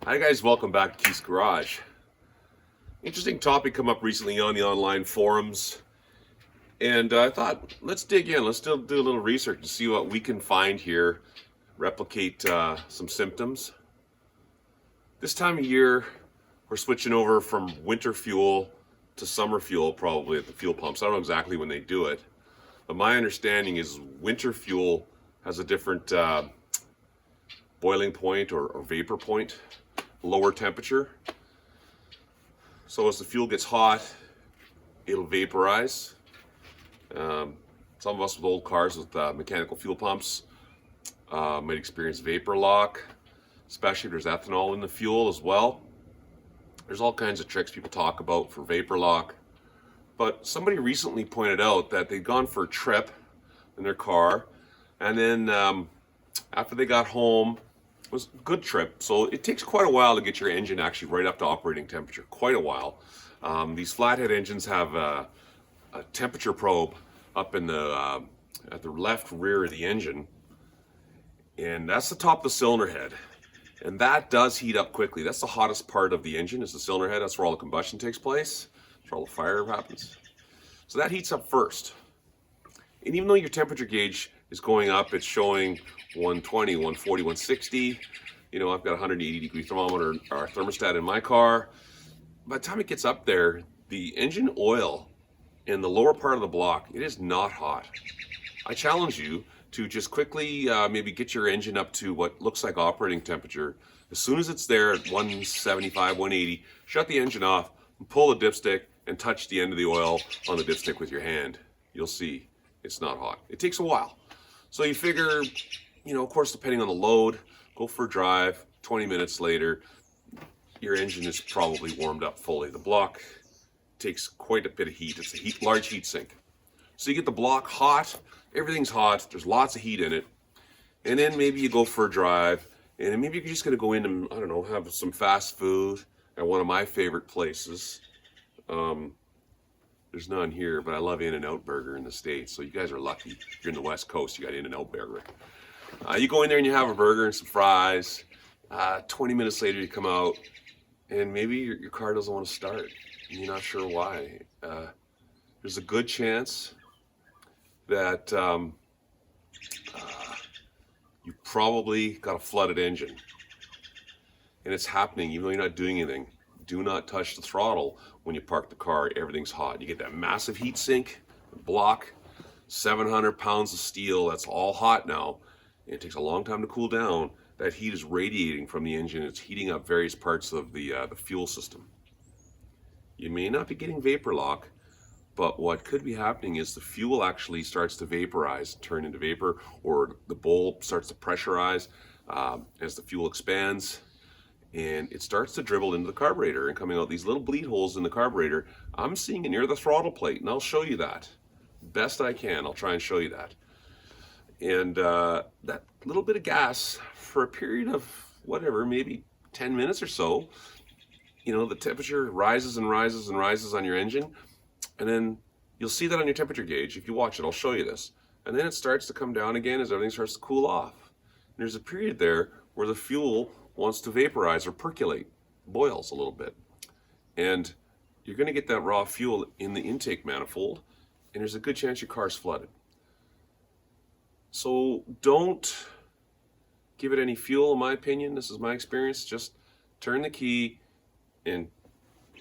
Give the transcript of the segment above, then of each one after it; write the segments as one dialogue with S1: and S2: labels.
S1: Hi guys, welcome back to Keith's Garage. Interesting topic come up recently on the online forums, and I thought let's dig in. Let's still do a little research and see what we can find here, replicate some symptoms. This time of year, we're switching over from winter fuel to summer fuel probably at the fuel pumps. I don't know exactly when they do it, but my understanding is winter fuel has a different boiling point or vapor point, lower temperature. So as the fuel gets hot, it'll vaporize. Some of us with old cars with mechanical fuel pumps might experience vapor lock, especially if there's ethanol in the fuel as well. There's all kinds of tricks people talk about for vapor lock. But somebody recently pointed out that they'd gone for a trip in their car, and then after they got home, it was a good trip. So it takes quite a while to get your engine actually right up to operating temperature, quite a while. These flathead engines have a temperature probe up in the at the left rear of the engine, and that's the top of the cylinder head. And that does heat up quickly. That's the hottest part of the engine, is the cylinder head. That's where all the combustion takes place. That's where all the fire happens. So that heats up first. And even though your temperature gauge is going up, it's showing 120, 140, 160. You know, I've got a 180 degree thermometer or thermostat in my car. By the time it gets up there, the engine oil in the lower part of the block, it is not hot. I challenge you to just quickly maybe get your engine up to what looks like operating temperature. As soon as it's there at 175, 180, shut the engine off and pull the dipstick and touch the end of the oil on the dipstick with your hand. You'll see it's not hot. It takes a while. So you figure, you know, of course, depending on the load, go for a drive, 20 minutes later, your engine is probably warmed up fully. The block takes quite a bit of heat. It's a large heat sink. So you get the block hot, everything's hot, there's lots of heat in it, and then maybe you go for a drive, and then maybe you're just gonna go in and, I don't know, have some fast food at one of my favorite places. There's none here, but I love In-N-Out Burger in the States, so you guys are lucky. If you're in the West Coast, you got In-N-Out Burger. You go in there and you have a burger and some fries. 20 minutes later, you come out, and maybe your car doesn't want to start, and you're not sure why. There's a good chance that you probably got a flooded engine, and it's happening even though you're not doing anything. Do not touch the throttle when you park the car. Everything's hot. You get that massive heat sink, block, 700 pounds of steel. That's all hot now. It takes a long time to cool down. That heat is radiating from the engine. It's heating up various parts of the fuel system. You may not be getting vapor lock, but what could be happening is the fuel actually starts to vaporize, turn into vapor, or the bowl starts to pressurize as the fuel expands, and it starts to dribble into the carburetor and coming out these little bleed holes in the carburetor. I'm seeing it near the throttle plate, and I'll show you that. Best I can, I'll try and show you that. And that little bit of gas for a period of whatever, maybe 10 minutes or so, you know, the temperature rises and rises and rises on your engine, and then you'll see that on your temperature gauge. If you watch it, I'll show you this. And then it starts to come down again as everything starts to cool off. And there's a period there where the fuel wants to vaporize or percolate, boils a little bit. And you're going to get that raw fuel in the intake manifold, and there's a good chance your car's flooded. So don't give it any fuel, in my opinion. This is my experience. Just turn the key and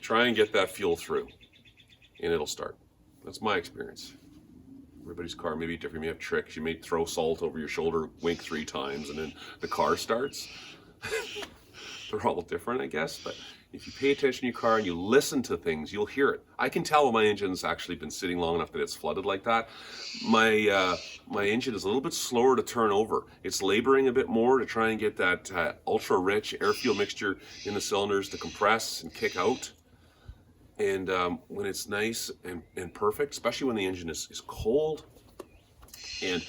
S1: try and get that fuel through, and it'll start. That's my experience. Everybody's car may be different. You may have tricks. You may throw salt over your shoulder, wink 3 times, and then the car starts. They're all different, I guess, but if you pay attention to your car and you listen to things, you'll hear it. I can tell when my engine's actually been sitting long enough that it's flooded like that. My engine is a little bit slower to turn over. It's laboring a bit more to try and get that ultra-rich air-fuel mixture in the cylinders to compress and kick out. And when it's nice and perfect, especially when the engine is cold, and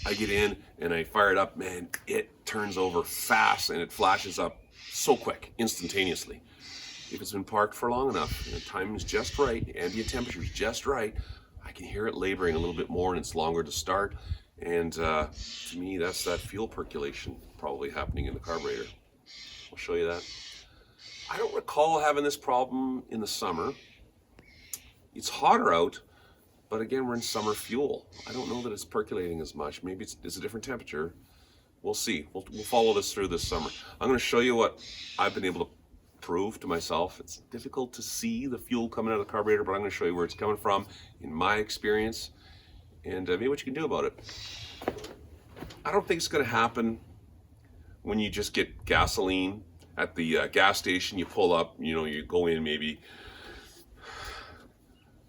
S1: I get in and I fire it up, man, it turns over fast and it flashes up so quick, instantaneously. If it's been parked for long enough and the time is just right, the ambient temperature is just right, I can hear it laboring a little bit more and it's longer to start. And to me, that's that fuel percolation probably happening in the carburetor. I'll show you that. I don't recall having this problem in the summer. It's hotter out, but again, we're in summer fuel. I don't know that it's percolating as much. Maybe it's a different temperature. We'll see. We'll follow this through this summer. I'm going to show you what I've been able to prove to myself. It's difficult to see the fuel coming out of the carburetor, but I'm going to show you where it's coming from in my experience and maybe what you can do about it. I don't think it's going to happen when you just get gasoline at the gas station. You pull up, you go in, maybe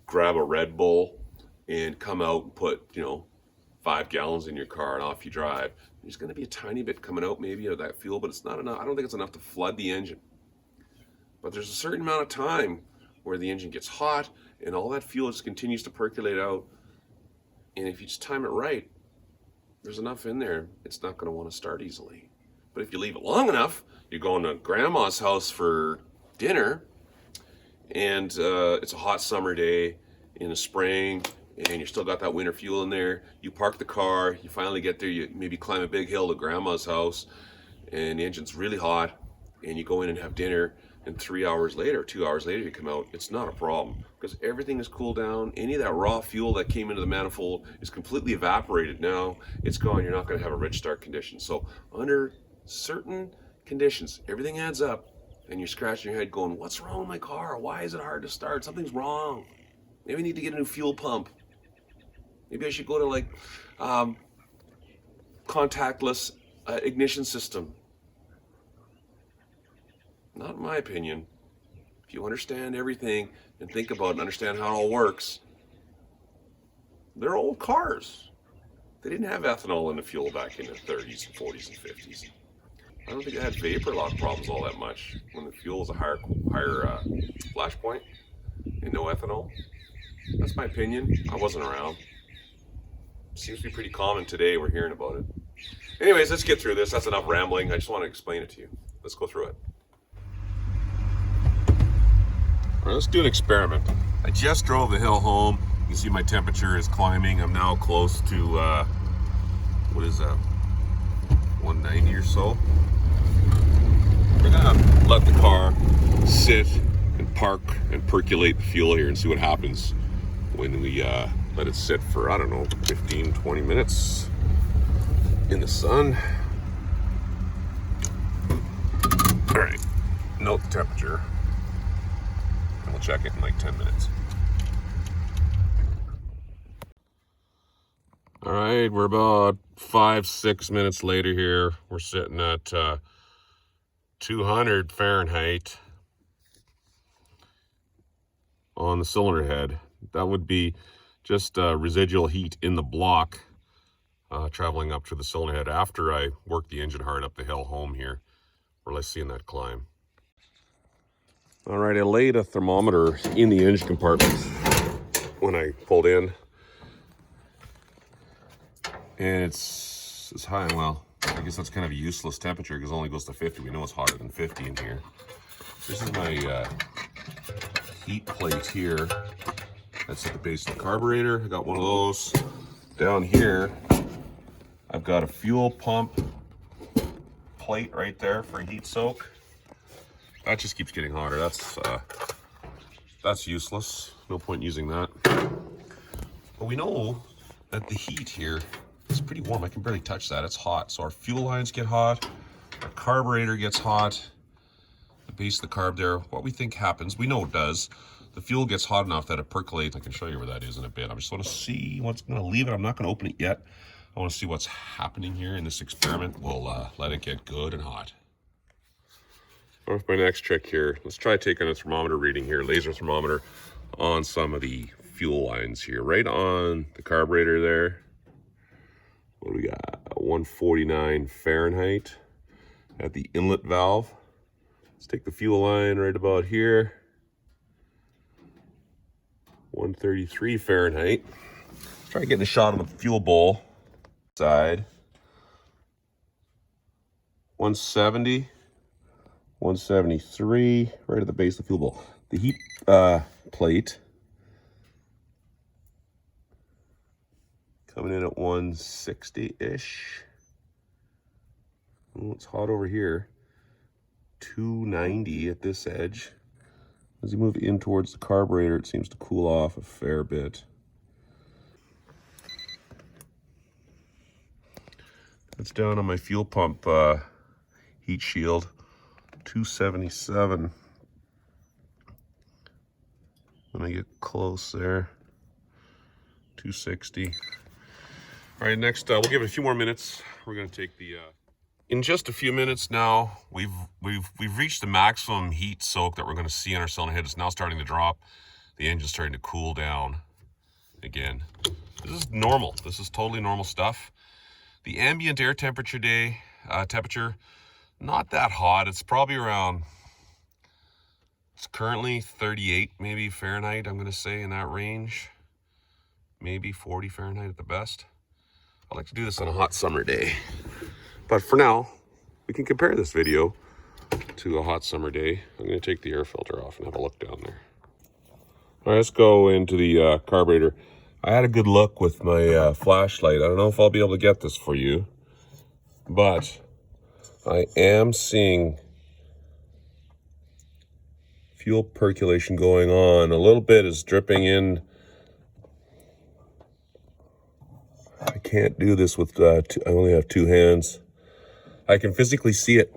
S1: grab a Red Bull and come out and put 5 gallons in your car and off you drive. There's going to be a tiny bit coming out maybe of that fuel, but it's not enough. I don't think it's enough to flood the engine. But there's a certain amount of time where the engine gets hot and all that fuel just continues to percolate out. And if you just time it right, there's enough in there, it's not going to want to start easily. But if you leave it long enough, you're going to grandma's house for dinner, and it's a hot summer day in the spring, and you still got that winter fuel in there. You park the car, you finally get there, you maybe climb a big hill to grandma's house, and the engine's really hot, and you go in and have dinner, and 3 hours later, 2 hours later, you come out, it's not a problem because everything is cooled down. Any of that raw fuel that came into the manifold is completely evaporated now. It's gone. You're not going to have a rich start condition. So under certain conditions, everything adds up, and you're scratching your head going, what's wrong with my car? Why is it hard to start? Something's wrong. Maybe I need to get a new fuel pump. Maybe I should go to contactless ignition system. Not in my opinion. If you understand everything and think about it and understand how it all works, they're old cars. They didn't have ethanol in the fuel back in the 30s and 40s and 50s. I don't think they had vapor lock problems all that much when the fuel was a higher flash point and no ethanol. That's my opinion. I wasn't around. Seems to be pretty common today. We're hearing about it. Anyways, let's get through this. That's enough rambling. I just want to explain it to you. Let's go through it. All right, let's do an experiment. I just drove the hill home. You can see my temperature is climbing. I'm now close to, what is that, 190 or so. We're gonna let the car sit and park and percolate the fuel here and see what happens when we let it sit for, I don't know, 15, 20 minutes in the sun. All right, note the temperature. And we'll check it in like 10 minutes. All right, we're about 5-6 minutes later here. We're sitting at 200 Fahrenheit on the cylinder head. That would be just residual heat in the block traveling up to the cylinder head after I worked the engine hard up the hill home here. We're really seeing that climb. All right, I laid a thermometer in the engine compartment when I pulled in. And it's as high, well, I guess that's kind of a useless temperature because it only goes to 50. We know it's hotter than 50 in here. This is my heat plate here. That's at the base of the carburetor. I got one of those. Down here, I've got a fuel pump plate right there for heat soak. That just keeps getting hotter. That's useless. No point using that. But we know that the heat here is pretty warm. I can barely touch that. It's hot. So our fuel lines get hot. Our carburetor gets hot. The base of the carb there. What we think happens, we know it does. The fuel gets hot enough that it percolates. I can show you where that is in a bit. I just want to see what's going to leave it. I'm not going to open it yet. I want to see what's happening here in this experiment. We'll let it get good and hot. Or my next trick here, let's try taking a thermometer reading here, laser thermometer, on some of the fuel lines here, right on the carburetor there. What do we got? 149 Fahrenheit at the inlet valve. Let's take the fuel line right about here. 133 Fahrenheit. Let's try getting a shot of the fuel bowl side. 170. 173, right at the base of the fuel bowl. The heat plate coming in at 160-ish. Oh, it's hot over here. 290 at this edge. As you move in towards the carburetor, it seems to cool off a fair bit. That's down on my fuel pump heat shield, 277. When I get close there, 260. All right, next we'll give it a few more minutes. We're going to take the. In just a few minutes now, we've reached the maximum heat soak that we're going to see on our cylinder head. It's now starting to drop. The engine's starting to cool down again. This is normal. This is totally normal stuff. The ambient air temperature temperature, not that hot. It's probably around. It's currently 38, maybe Fahrenheit. I'm going to say in that range, maybe 40 Fahrenheit at the best. I like to do this on a hot summer day. But for now, we can compare this video to a hot summer day. I'm going to take the air filter off and have a look down there. All right, let's go into the carburetor. I had a good look with my flashlight. I don't know if I'll be able to get this for you, but I am seeing fuel percolation going on. A little bit is dripping in. I can't do this with, I only have two hands. I can physically see it.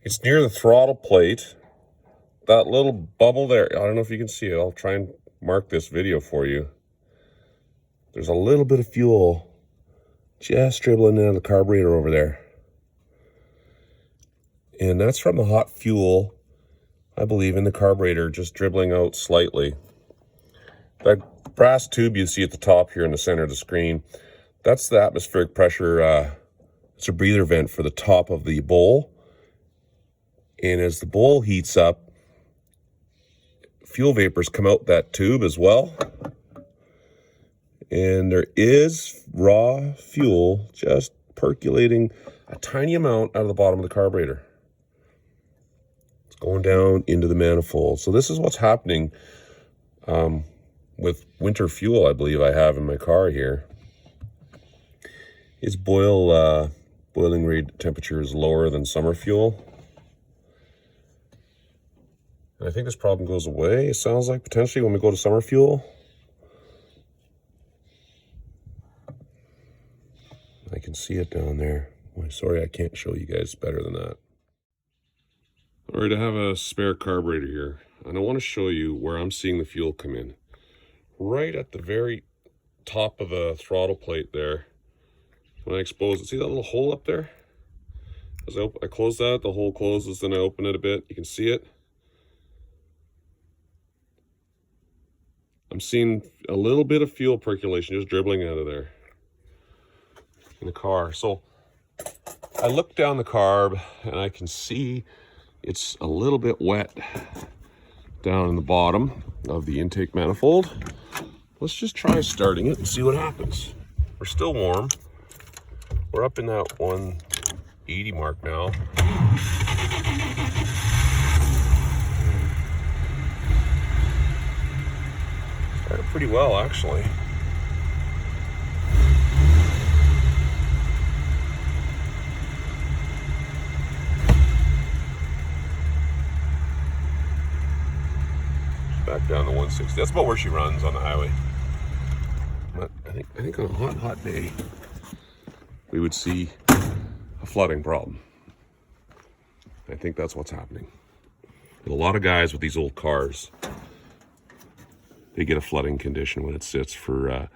S1: It's near the throttle plate. That little bubble there, I don't know if you can see it. I'll try and mark this video for you. There's a little bit of fuel just dribbling into the carburetor over there. And that's from the hot fuel, I believe, in the carburetor, just dribbling out slightly. That brass tube you see at the top here in the center of the screen, that's the atmospheric pressure. It's a breather vent for the top of the bowl. And as the bowl heats up, fuel vapors come out that tube as well. And there is raw fuel just percolating a tiny amount out of the bottom of the carburetor. It's going down into the manifold. So this is what's happening with winter fuel, I believe I have in my car here. Its boiling rate temperature is lower than summer fuel. And I think this problem goes away, it sounds like, potentially when we go to summer fuel. I can see it down there. I'm sorry I can't show you guys better than that. All right, I have a spare carburetor here, and I want to show you where I'm seeing the fuel come in. Right at the very top of the throttle plate there. When I expose it, see that little hole up there? As I close that, the hole closes, then I open it a bit. You can see it. I'm seeing a little bit of fuel percolation just dribbling out of there in the car. So I look down the carb and I can see it's a little bit wet down in the bottom of the intake manifold. Let's just try starting it and see what happens. We're still warm. We're up in that 180 mark now. Started pretty well, actually. Back down to 160. That's about where she runs on the highway. But I think on a hot day, we would see a flooding problem. I think that's what's happening. And a lot of guys with these old cars, they get a flooding condition when it sits for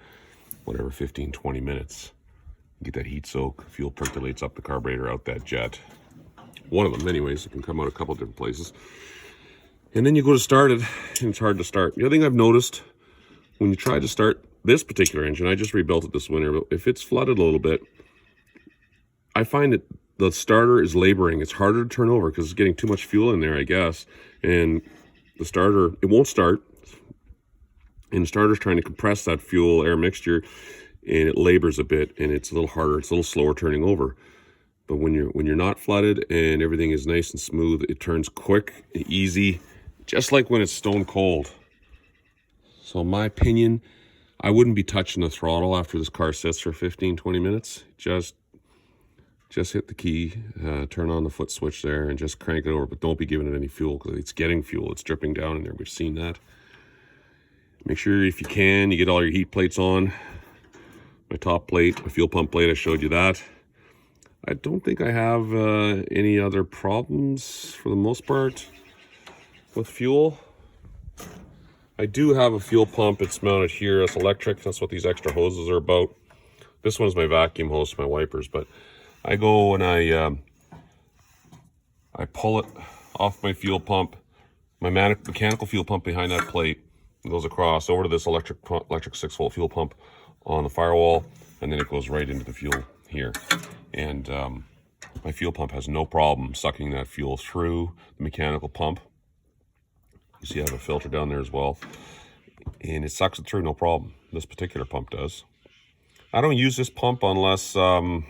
S1: whatever, 15, 20 minutes. You get that heat soak, fuel percolates up the carburetor, out that jet. One of them anyways, it can come out a couple different places. And then you go to start it, and it's hard to start. The other thing I've noticed, when you try to start this particular engine, I just rebuilt it this winter, but if it's flooded a little bit, I find that the starter is laboring. It's harder to turn over because it's getting too much fuel in there, I guess. And the starter, it won't start. And the starter's trying to compress that fuel air mixture, and it labors a bit, and it's a little harder. It's a little slower turning over. But when you're not flooded and everything is nice and smooth, it turns quick and easy, just like when it's stone cold. So in my opinion, I wouldn't be touching the throttle after this car sits for 15, 20 minutes. Just just hit the key, turn on the foot switch there, and just crank it over, but don't be giving it any fuel because it's getting fuel. It's dripping down in there. We've seen that. Make sure if you can, you get all your heat plates on. My top plate, my fuel pump plate, I showed you that. I don't think I have any other problems for the most part with fuel. I do have a fuel pump. It's mounted here. It's electric. That's what these extra hoses are about. This one's my vacuum hose, my wipers, but I go and I pull it off my fuel pump, my mechanical fuel pump behind that plate. It goes across over to this electric 6-volt fuel pump on the firewall, and then it goes right into the fuel here. And my fuel pump has no problem sucking that fuel through the mechanical pump. You see I have a filter down there as well, and it sucks it through no problem. This particular pump does. I don't use this pump unless the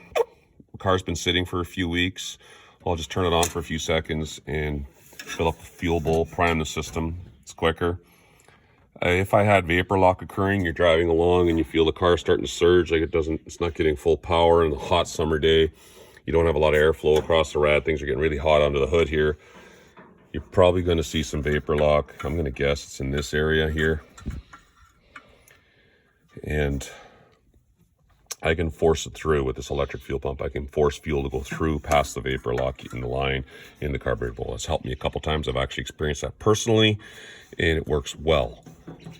S1: car's been sitting for a few weeks. I'll just turn it on for a few seconds and fill up the fuel bowl, prime the system. It's quicker. If I had vapor lock occurring, you're driving along and you feel the car starting to surge, like it's not getting full power in a hot summer day, you don't have a lot of airflow across the rad, things are getting really hot under the hood here, you're probably going to see some vapor lock. I'm going to guess it's in this area here. And I can force it through with this electric fuel pump. I can force fuel to go through past the vapor lock in the line in the carburetor bowl. It's helped me a couple times. I've actually experienced that personally, and it works well.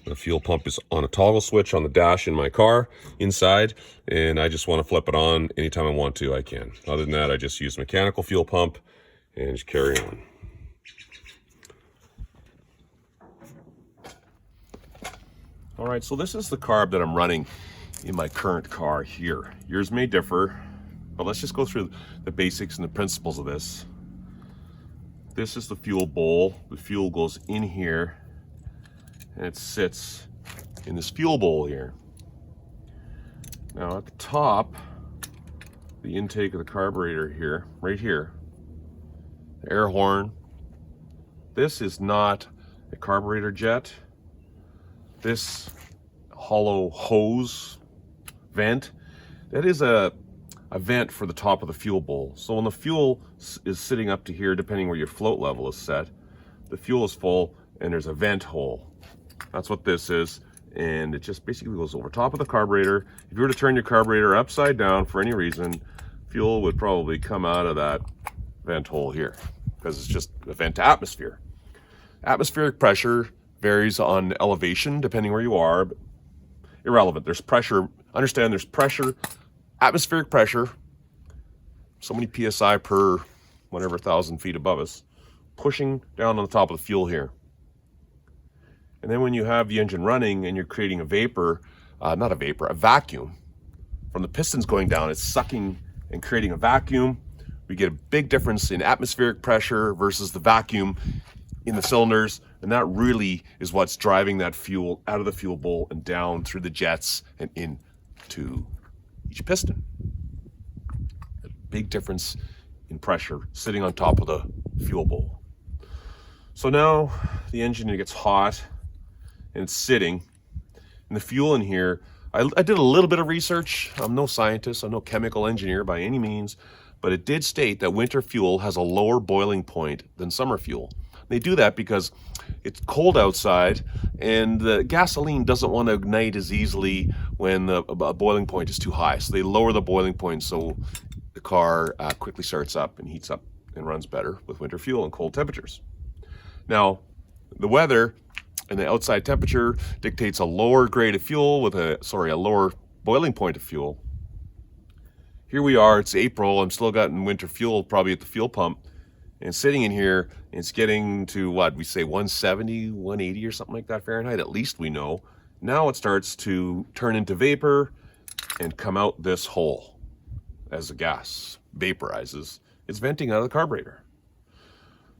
S1: The fuel pump is on a toggle switch on the dash in my car inside, and I just want to flip it on anytime I want to, I can. Other than that, I just use mechanical fuel pump and just carry on. All right, so this is the carb that I'm running in my current car here. Yours may differ, but let's just go through the basics and the principles of this. This is the fuel bowl. The fuel goes in here and it sits in this fuel bowl here. Now at the top, the intake of the carburetor here, right here, the air horn. This is not a carburetor jet. This hollow hose vent, that is a vent for the top of the fuel bowl. So when the fuel is sitting up to here, depending where your float level is set, the fuel is full and there's a vent hole. That's what this is, and it just basically goes over top of the carburetor. If you were to turn your carburetor upside down for any reason, fuel would probably come out of that vent hole here because it's just a vent to atmosphere. Atmospheric pressure varies on elevation depending where you are, but irrelevant. There's pressure. Understand there's pressure, atmospheric pressure, so many psi per whatever 1,000 feet above us, pushing down on the top of the fuel here. And then when you have the engine running and you're creating a vapor, a vacuum from the pistons going down, it's sucking and creating a vacuum. We get a big difference in atmospheric pressure versus the vacuum in the cylinders, and that really is what's driving that fuel out of the fuel bowl and down through the jets and into each piston. A big difference in pressure sitting on top of the fuel bowl. So now the engine gets hot and it's sitting, and the fuel in here, I did a little bit of research. I'm no scientist, I'm no chemical engineer by any means, but it did state that winter fuel has a lower boiling point than summer fuel. They do that because it's cold outside and the gasoline doesn't want to ignite as easily when the boiling point is too high. So they lower the boiling point so the car quickly starts up and heats up and runs better with winter fuel and cold temperatures. Now, the weather and the outside temperature dictates a lower grade of fuel with a lower boiling point of fuel. Here we are, it's April, I'm still got winter fuel probably at the fuel pump, and sitting in here, it's getting to what we say 170, 180 or something like that Fahrenheit, at least we know. Now it starts to turn into vapor and come out this hole as the gas vaporizes. It's venting out of the carburetor.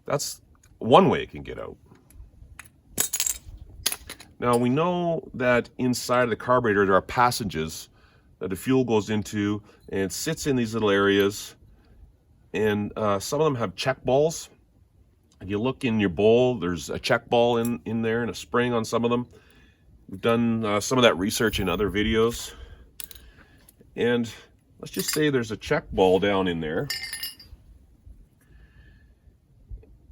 S1: That's one way it can get out. Now we know that inside of the carburetor there are passages that the fuel goes into and it sits in these little areas, and some of them have check balls. If you look in your bowl, there's a check ball in there and a spring on some of them. We've done some of that research in other videos, and let's just say there's a check ball down in there,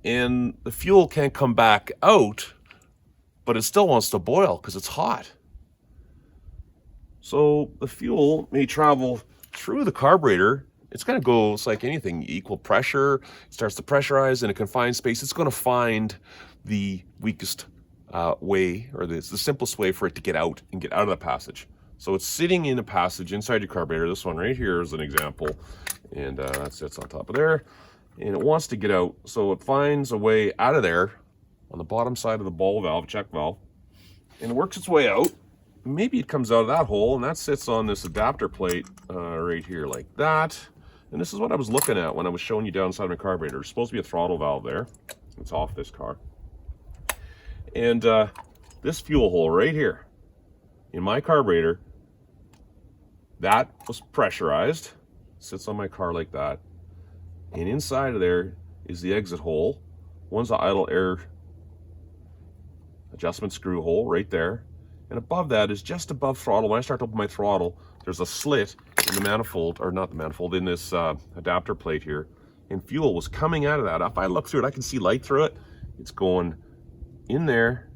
S1: and the fuel can't come back out, but it still wants to boil because it's hot. So the fuel may travel through the carburetor. It's going to go, it's like anything, equal pressure. It starts to pressurize in a confined space. It's going to find the weakest way, or the simplest way for it to get out and get out of the passage. So it's sitting in a passage inside your carburetor. This one right here is an example. And that sits on top of there. And it wants to get out. So it finds a way out of there on the bottom side of the ball valve, check valve. And it works its way out. Maybe it comes out of that hole, and that sits on this adapter plate right here like that. And this is what I was looking at when I was showing you down inside my carburetor. There's supposed to be a throttle valve there. It's off this car. And this fuel hole right here in my carburetor, that was pressurized. Sits on my car like that. And inside of there is the exit hole. One's the idle air adjustment screw hole right there. And above that is just above throttle. When I start to open my throttle, there's a slit in the manifold, or not the manifold, in this adapter plate here. And fuel was coming out of that. If I look through it, I can see light through it. It's going in there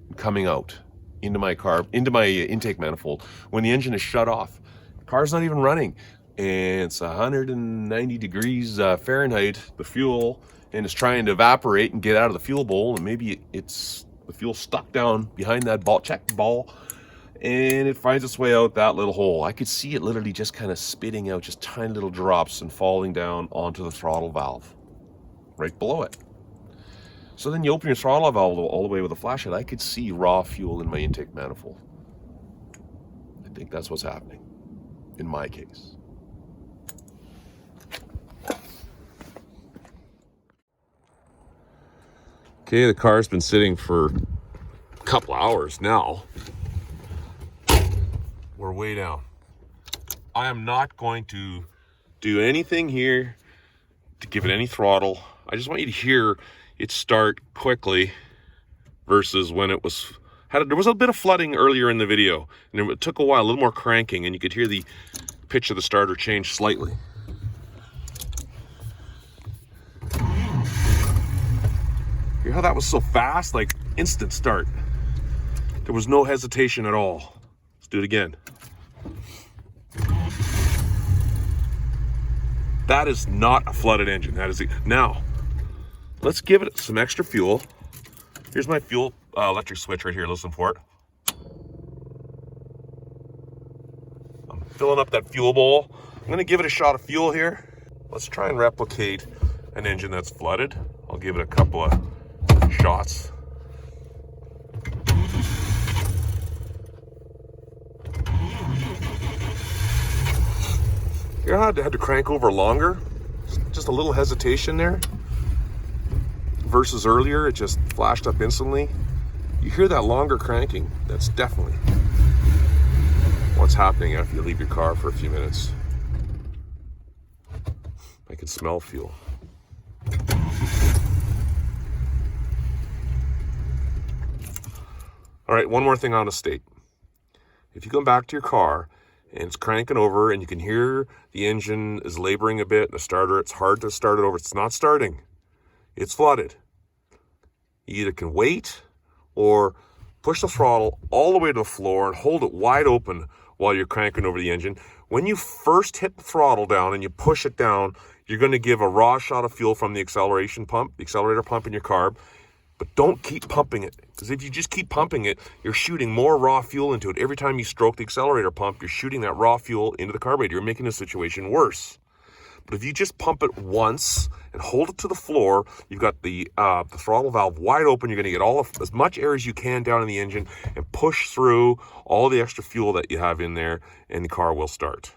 S1: and coming out into my car, into my intake manifold when the engine is shut off. The car's not even running. And it's 190 degrees Fahrenheit, the fuel, and it's trying to evaporate and get out of the fuel bowl. And maybe it's the fuel stuck down behind that ball, check ball, and it finds its way out that little hole. I could see it literally just kind of spitting out just tiny little drops and falling down onto the throttle valve right below it. So then you open your throttle valve all the way with a flashlight. I could see raw fuel in my intake manifold. I think that's what's happening in my case. Okay, the car's been sitting for a couple hours now. We're way down. I am not going to do anything here to give it any throttle. I just want you to hear it start quickly versus when it was there was a bit of flooding earlier in the video, and it took a while, a little more cranking, and you could hear the pitch of the starter change slightly. Hear how that was so fast? Like instant start. There was no hesitation at all. Let's do it again. That is not a flooded engine. That is it. Now, let's give it some extra fuel. Here's my fuel electric switch right here. Listen for it. I'm filling up that fuel bowl. I'm going to give it a shot of fuel here. Let's try and replicate an engine that's flooded. I'll give it a couple of shots. You know how I had to crank over longer? Just a little hesitation there. Versus earlier, it just flashed up instantly. You hear that longer cranking. That's definitely what's happening after you leave your car for a few minutes. I can smell fuel. All right, one more thing I want to state. If you come back to your car and it's cranking over and you can hear the engine is laboring a bit, the starter, it's hard to start it over, it's not starting, it's flooded. You either can wait or push the throttle all the way to the floor and hold it wide open while you're cranking over the engine. When you first hit the throttle down and you push it down, you're going to give a raw shot of fuel from the acceleration pump, the accelerator pump in your carb. But don't keep pumping it, because if you just keep pumping it, you're shooting more raw fuel into it. Every time you stroke the accelerator pump, you're shooting that raw fuel into the carburetor. You're making the situation worse. But if you just pump it once and hold it to the floor, you've got the throttle valve wide open. You're going to get as much air as you can down in the engine and push through all the extra fuel that you have in there, and the car will start.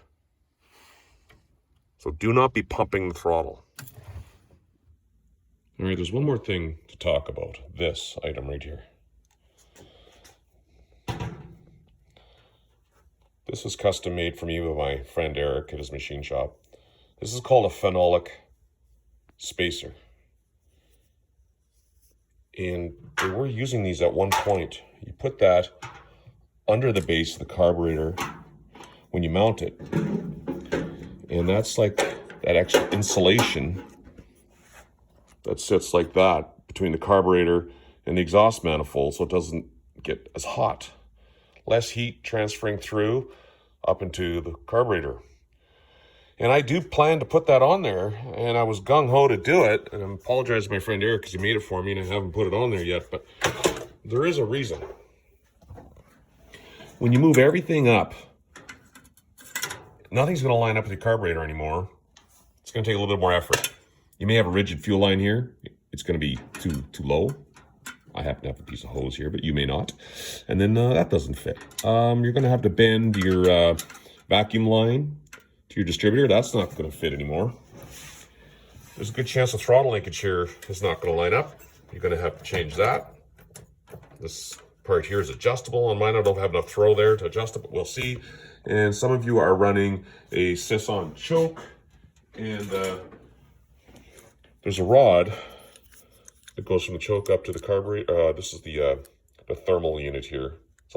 S1: So do not be pumping the throttle. All right, there's one more thing to talk about. This item right here. This was custom made for me by my friend Eric at his machine shop. This is called a phenolic spacer. And they were using these at one point. You put that under the base of the carburetor when you mount it. And that's like that extra insulation that sits like that between the carburetor and the exhaust manifold, so it doesn't get as hot. Less heat transferring through up into the carburetor. And I do plan to put that on there, and I was gung-ho to do it, and I apologize to my friend Eric because he made it for me and I haven't put it on there yet, but there is a reason. When you move everything up, nothing's going to line up with the carburetor anymore. It's going to take a little bit more effort. You may have a rigid fuel line here. It's going to be too low. I happen to have a piece of hose here, but you may not. And then that doesn't fit. You're going to have to bend your vacuum line to your distributor. That's not going to fit anymore. There's a good chance the throttle linkage here is not going to line up. You're going to have to change that. This part here is adjustable. On mine, I don't have enough throw there to adjust it, but we'll see. And some of you are running a Sisson choke, and there's a rod that goes from the choke up to the carburetor. This is the thermal unit here. It's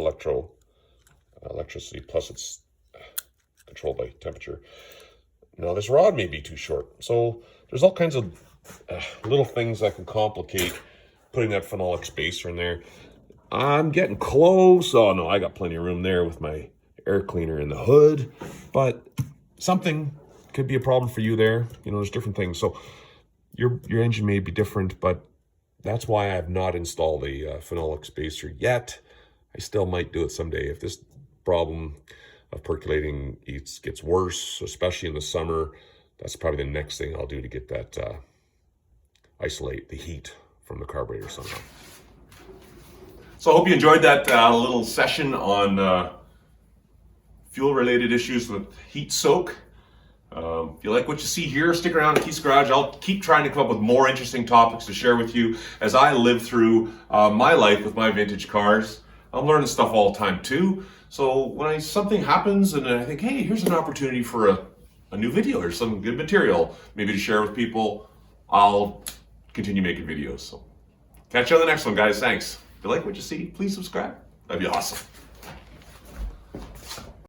S1: electricity, plus it's controlled by temperature. Now this rod may be too short. So there's all kinds of little things that can complicate putting that phenolic spacer in there. I'm getting close. Oh no, I got plenty of room there with my air cleaner in the hood, but something could be a problem for you there. You know, there's different things. So your engine may be different, but that's why I have not installed a phenolic spacer yet. I still might do it someday. If this problem of percolating gets worse, especially in the summer, that's probably the next thing I'll do to get that, isolate the heat from the carburetor somehow. So I hope you enjoyed that little session on fuel-related issues with heat soak. If you like what you see here, stick around at Keith's Garage. I'll keep trying to come up with more interesting topics to share with you as I live through my life with my vintage cars. I'm learning stuff all the time too. So when something happens and I think, hey, here's an opportunity for a new video or some good material, maybe to share with people, I'll continue making videos. So catch you on the next one, guys. Thanks. If you like what you see, please subscribe. That'd be awesome.